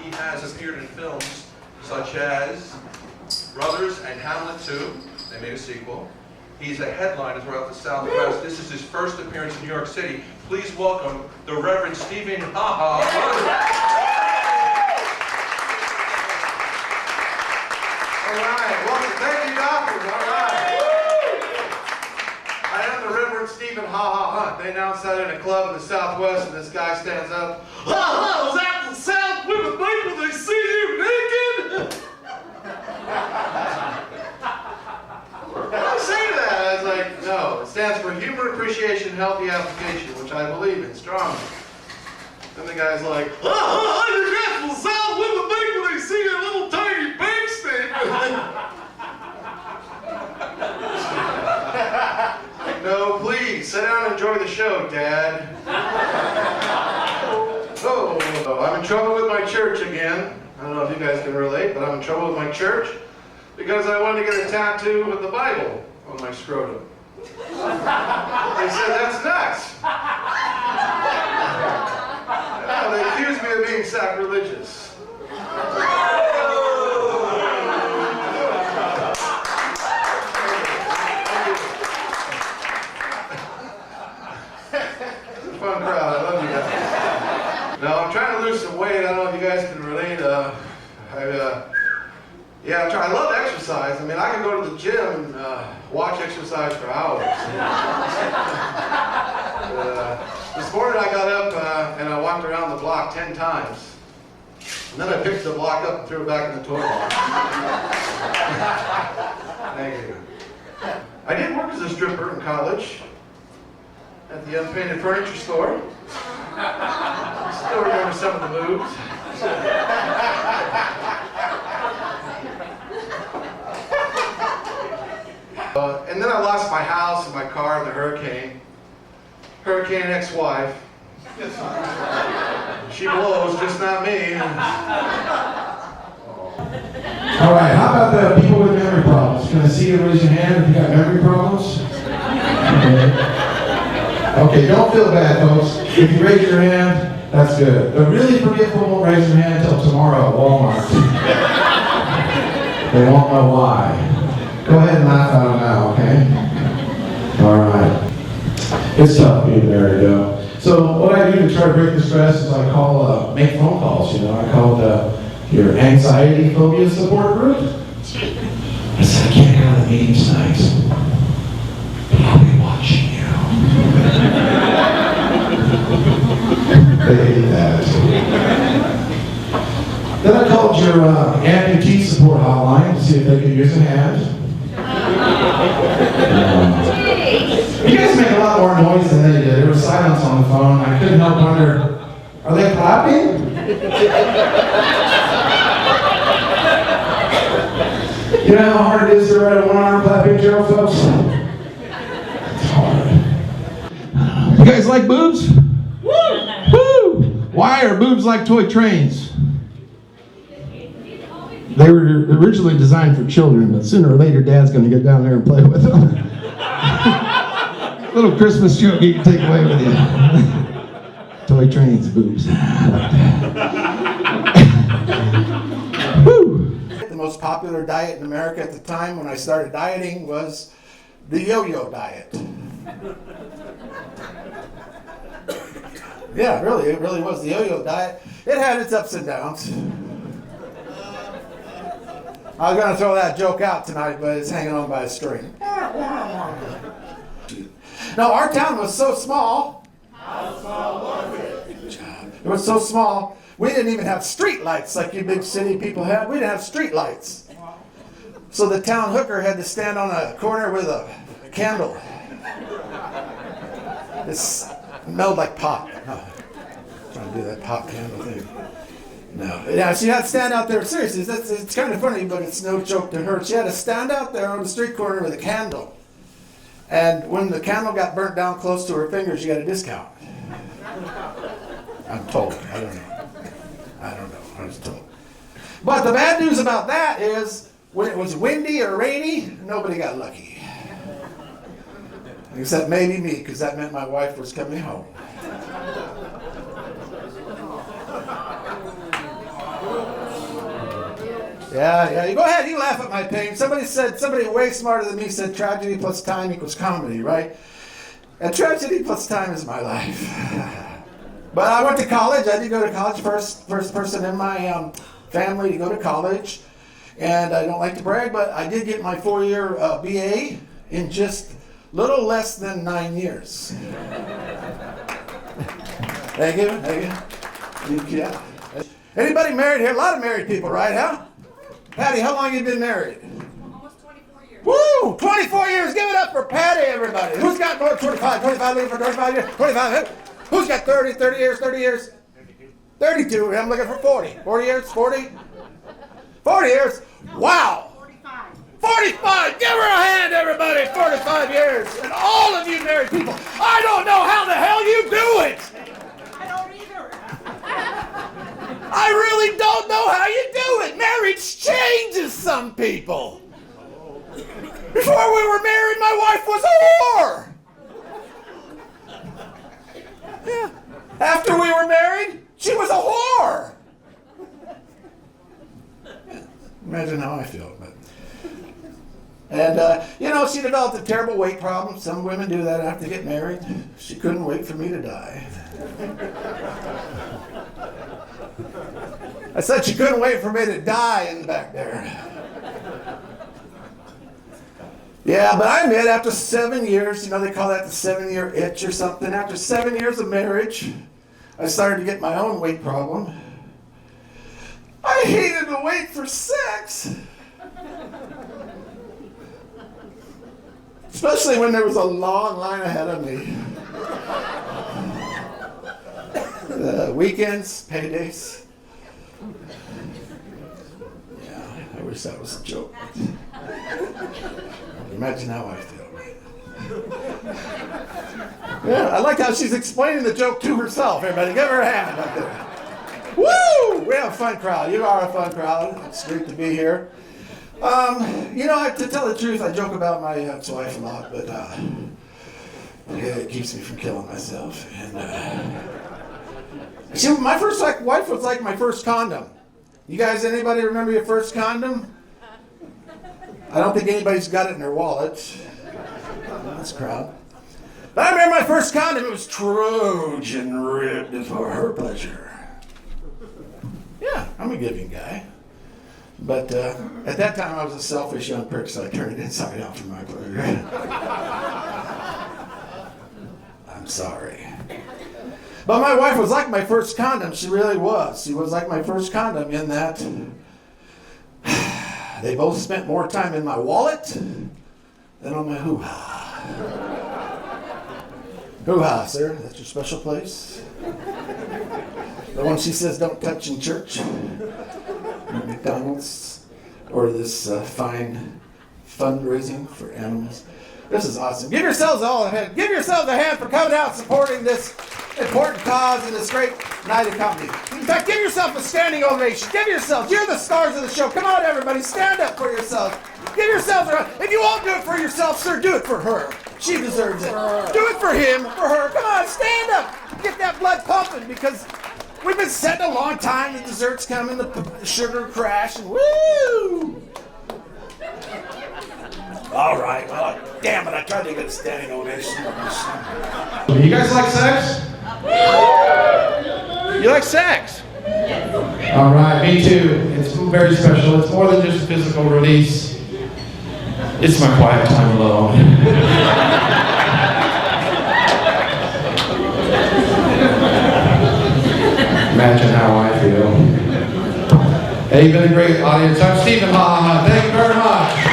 He has appeared in films such as Brothers and Hamlet 2. They made a sequel. He's a headliner throughout the Southwest. This is his first appearance in New York City. Please welcome the Reverend Stephen Ha-Ha. All right, well, thank you, doctors. All right. I am the Reverend Stephen Ha-Ha Hunt. They announced that in a club in the Southwest, and this guy stands up. Ha-ha, is that the South women think when they see you naked? What did I say to that? I was like, no, it stands for Humor, Appreciation, Healthy Application, which I believe in strongly. Then the guy's like, ha-ha, I regret the South women think when they see a little tiny bank statement. No, please, sit down and enjoy the show, Dad. Oh, I'm in trouble with my church again. I don't know if you guys can relate, but I'm in trouble with my church because I wanted to get a tattoo with the Bible on my scrotum. They said that's nuts. Yeah, they accused me of being sacrilegious. Fun crowd, I love you guys. Now I'm trying to lose some weight. I don't know if you guys can relate. I love exercise. I mean, I can go to the gym and watch exercise for hours. This morning I got up and I walked around the block 10 times. And then I picked the block up and threw it back in the toilet. Thank you. I did work as a stripper in college at the unpainted furniture store. Still remember some of the moves. And then I lost my house and my car in the hurricane. Hurricane ex-wife. She blows, just not me. All right, how about the people with memory problems? Can I see you raise your hand if you got memory problems? Okay, don't feel bad, folks. If you raise your hand, that's good. The really forgetful won't raise your hand until tomorrow at Walmart. They won't know why. Go ahead and laugh at them now, okay? All right. It's tough being married, though. So what I do to try to break the stress is I call, make phone calls, you know. I call your anxiety phobia support group. I said, I can't go to the meeting tonight, but I'll be watching you. They hate that. Then I called your amputee support hotline to see if they could use a hand. You guys make a lot more noise than they did. There was silence on the phone. I couldn't help wonder, are they clapping? You know how hard it is to write a one-arm clapping joke, folks? It's hard. You guys like boobs? Woo! Woo! Why are boobs like toy trains? They were originally designed for children, but sooner or later Dad's going to get down there and play with them. Little Christmas joke you can take away with you. Toy trains, boobs. Woo! The most popular diet in America at the time when I started dieting was the Yyo Diet. Yeah, really, it really was the Yyo Diet. It had its ups and downs. I was going to throw that joke out tonight, but it's hanging on by a string. No, our town was so small. How small was it? It was so small, we didn't even have street lights like you big city people have. We didn't have street lights. So the town hooker had to stand on a corner with a candle. It smelled like pot. Oh, trying to do that pot candle thing. No. Yeah, she had to stand out there. Seriously, it's kind of funny, but it's no joke to her. She had to stand out there on the street corner with a candle. And when the candle got burnt down close to her fingers, she got a discount. I'm told. I don't know. I was told. But the bad news about that is, when it was windy or rainy, nobody got lucky. Except maybe me, because that meant my wife was coming home. Yeah. You go ahead. You laugh at my pain. Somebody way smarter than me said tragedy plus time equals comedy, right? And tragedy plus time is my life. But I went to college. I did go to college. First person in my family to go to college. And I don't like to brag, but I did get my 4-year BA in just little less than 9 years. Thank you. Yeah. Anybody married here? A lot of married people, right, huh? Patty, how long have you been married? Almost 24 years. Woo! 24 years. Give it up for Patty, everybody. Who's got more? 25. 25 leave for 25 years. 25. Who's got 30? 30 years? 30 years? 32. I'm looking for 40. 40 years? 40? 40 years? Wow! 45! Give her a hand, everybody! 45 years! And all of you married people, I don't know how the hell you do it! I don't either. I really don't know how you do it! Marriage changes some people! Before we were married, my wife was a whore! Yeah. After we were married, she was a whore! Imagine how I feel. And, she developed a terrible weight problem. Some women do that after they get married. She couldn't wait for me to die. I said she couldn't wait for me to die in the back there. Yeah, but I admit after 7 years, they call that the 7-year itch or something. After 7 years of marriage, I started to get my own weight problem. I hated to wait for sex. Especially when there was a long line ahead of me. Weekends, paydays. Yeah, I wish that was a joke. Imagine how I feel. Yeah, I like how she's explaining the joke to herself. Everybody, give her a hand up there. Woo! We have a fun crowd. You are a fun crowd. It's great to be here. To tell the truth, I joke about my ex-wife a lot, but it keeps me from killing myself. And my first wife was like my first condom. You guys, anybody remember your first condom? I don't think anybody's got it in their wallet. That's a crowd. But I remember my first condom. It was Trojan ribbed for her pleasure. Yeah, I'm a giving guy. But at that time, I was a selfish young prick, so I turned it inside out for my pleasure. I'm sorry. But my wife was like my first condom. She really was. She was like my first condom in that they both spent more time in my wallet than on my hoo-ha. Hoo-ha, sir. That's your special place? The one she says don't touch in church? McDonald's, or this fine fundraising for animals. This is awesome. Give yourselves all a hand. Give yourselves a hand for coming out supporting this important cause and this great night of comedy. In fact, give yourself a standing ovation. Give yourselves. You're the stars of the show. Come on, everybody. Stand up for yourselves. Give yourselves a round. If you won't do it for yourself, sir, do it for her. She deserves it. Do it for him, for her. Come on, stand up. Get that blood pumping because we've been setting a long time. The dessert's coming, the sugar crash, and woo! All right, well, damn it, I tried to get a standing ovation. You guys like sex? You like sex? All right, me too. It's very special. It's more than just a physical release. It's my quiet time alone. Imagine how I feel. Hey, you've been a great audience. I'm Stephen. Thank you very much.